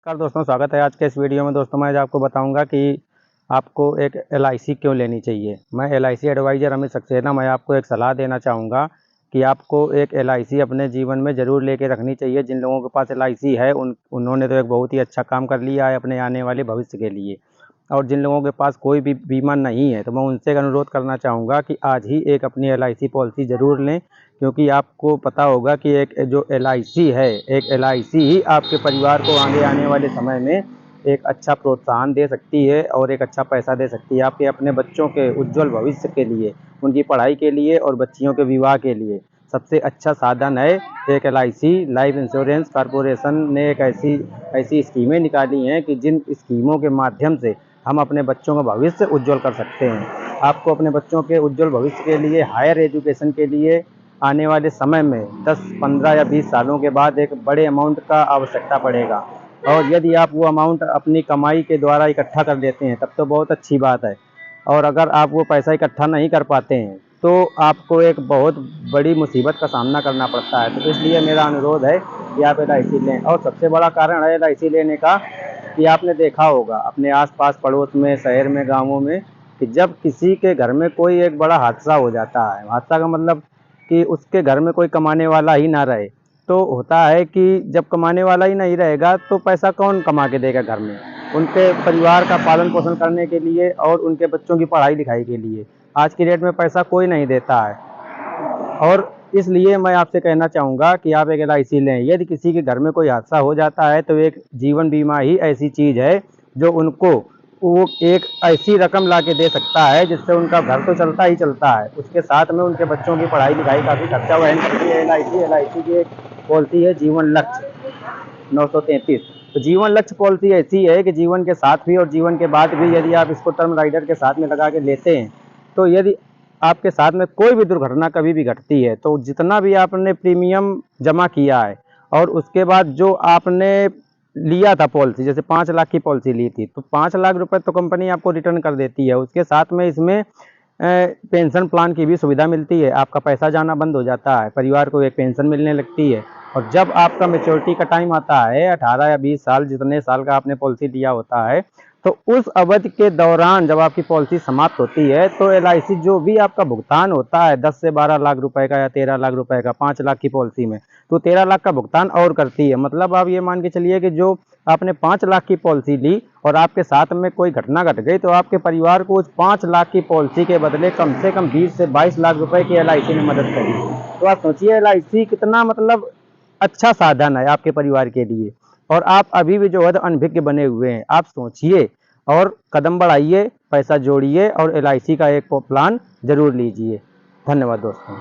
नमस्कार दोस्तों, स्वागत है आज के इस वीडियो में। दोस्तों, मैं आज आपको बताऊंगा कि आपको एक एलआईसी क्यों लेनी चाहिए। मैं एलआईसी एडवाइज़र अमित सक्सेना मैं आपको एक सलाह देना चाहूँगा कि आपको एक एलआईसी अपने जीवन में ज़रूर लेके रखनी चाहिए। जिन लोगों के पास एलआईसी है उन्होंने तो एक बहुत ही अच्छा काम कर लिया है अपने आने वाले भविष्य के लिए। और जिन लोगों के पास कोई भी बीमा नहीं है तो मैं उनसे एक अनुरोध करना चाहूँगा कि आज ही एक अपनी एलआईसी पॉलिसी ज़रूर लें, क्योंकि आपको पता होगा कि एक जो एलआईसी है, एक एलआईसी ही आपके परिवार को आगे आने वाले समय में एक अच्छा प्रोत्साहन दे सकती है और एक अच्छा पैसा दे सकती है आपके अपने बच्चों के उज्जवल भविष्य के लिए, उनकी पढ़ाई के लिए और बच्चियों के विवाह के लिए सबसे अच्छा साधन है एक एलआईसी। लाइफ इंश्योरेंस कॉरपोरेशन ने एक ऐसी ऐसी स्कीमें निकाली हैं कि जिन स्कीमों के माध्यम से हम अपने बच्चों का भविष्य उज्जवल कर सकते हैं। आपको अपने बच्चों के उज्जवल भविष्य के लिए, हायर एजुकेशन के लिए आने वाले समय में 10, 15 या 20 सालों के बाद एक बड़े अमाउंट का आवश्यकता पड़ेगा। और यदि आप वो अमाउंट अपनी कमाई के द्वारा इकट्ठा कर देते हैं तब तो बहुत अच्छी बात है। और अगर आप वो पैसा इकट्ठा नहीं कर पाते हैं तो आपको एक बहुत बड़ी मुसीबत का सामना करना पड़ता है। तो इसलिए मेरा अनुरोध है कि आप एलआईसी लें। और सबसे बड़ा कारण है एलआईसी लेने का कि आपने देखा होगा अपने आस-पास पड़ोस में, शहर में, गाँवों में कि जब किसी के घर में कोई एक बड़ा हादसा हो जाता है, हादसा का मतलब कि उसके घर में कोई कमाने वाला ही ना रहे, तो होता है कि जब कमाने वाला ही नहीं रहेगा तो पैसा कौन कमा के देगा घर में, उनके परिवार का पालन पोषण करने के लिए और उनके बच्चों की पढ़ाई लिखाई के लिए। आज की डेट में पैसा कोई नहीं देता है। और इसलिए मैं आपसे कहना चाहूँगा कि आप एक एलआईसी लें। यदि किसी के घर में कोई हादसा हो जाता है तो एक जीवन बीमा ही ऐसी चीज़ है जो उनको वो एक ऐसी रकम ला के दे सकता है जिससे उनका घर तो चलता ही चलता है, उसके साथ में उनके बच्चों की पढ़ाई लिखाई का भी खर्चा वहन करती है एलआईसी। एलआईसी की एक पॉलिसी है जीवन लक्ष्य 933। तो जीवन लक्ष्य पॉलिसी ऐसी है कि जीवन के साथ भी और जीवन के बाद भी यदि आप इसको टर्म राइडर के साथ में लगा के लेते हैं तो यदि आपके साथ में कोई भी दुर्घटना कभी भी घटती है तो जितना भी आपने प्रीमियम जमा किया है और उसके बाद जो आपने लिया था पॉलिसी, जैसे 5 लाख की पॉलिसी ली थी तो 5 लाख रुपए तो कंपनी आपको रिटर्न कर देती है। उसके साथ में इसमें पेंशन प्लान की भी सुविधा मिलती है। आपका पैसा जाना बंद हो जाता है, परिवार को एक पेंशन मिलने लगती है। और जब आपका मैच्योरिटी का टाइम आता है 18 या 20 साल, जितने साल का आपने पॉलिसी लिया होता है, तो उस अवधि के दौरान जब आपकी पॉलिसी समाप्त होती है तो एलआईसी जो भी आपका भुगतान होता है 10 से 12 लाख रुपए का या 13 लाख रुपए का 5 लाख की पॉलिसी में, तो 13 लाख का भुगतान और करती है। मतलब आप ये मान के चलिए कि जो आपने 5 लाख की पॉलिसी ली और आपके साथ में कोई घटना घट गई तो आपके परिवार को उस 5 लाख की पॉलिसी के बदले कम से कम 20 से 22 लाख रुपए की एलआईसी ने मदद करी। तो आप सोचिए एलआईसी कितना मतलब अच्छा साधन है आपके परिवार के लिए। और आप अभी भी जो है तो अनभिज्ञ बने हुए हैं। आप सोचिए और कदम बढ़ाइए, पैसा जोड़िए और एलआईसी का एक प्लान जरूर लीजिए। धन्यवाद दोस्तों।